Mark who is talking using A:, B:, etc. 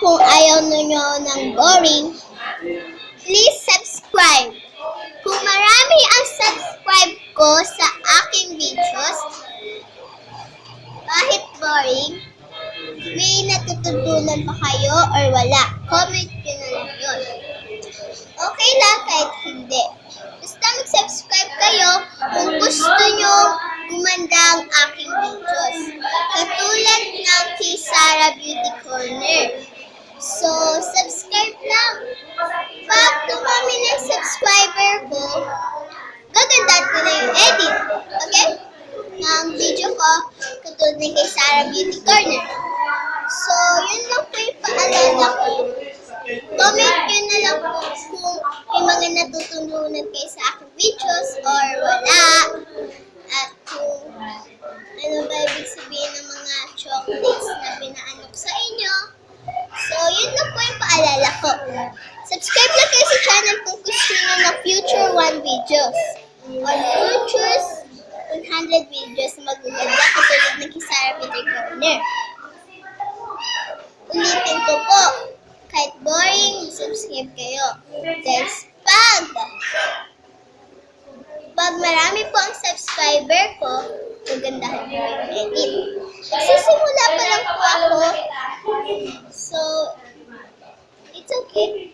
A: kung ayaw nyo ng boring, please subscribe. Kung marami ang subscribe ko sa aking videos, kahit boring, may natututunan pa kayo or wala. Comment nyo na lang yun. Okay lang kahit hindi. Basta mag-subscribe kayo kung gusto nyo gumanda ang aking videos. Katulad ng kay Sarah Beauty Corner. So, subscribe lang. Pag dumami ng subscriber ko, gagandaan ko na yung edit. Okay? Ng video ko, katulad ng kay Sarah Beauty Corner. So, yun lang po yung paalala ko. Comment nyo na lang po kung may mga natutunan kayo sa aking videos or wala. At kung ano ba ibig sabihin ng mga chocolates na pinaanok sa inyo. So, yun lang po yung paalala ko. Subscribe lang kayo sa channel kung gusto nyo ng future 1 videos. Or futures 100 videos na magaganda katulad ng kay Sarah Beauty Corner. Ulitin ko po. Kahit boring, subscribe kayo. Dahil pag marami po ang subscriber ko, magandahan ko yung edit. Nagsisimula pa lang po ako. So, it's okay.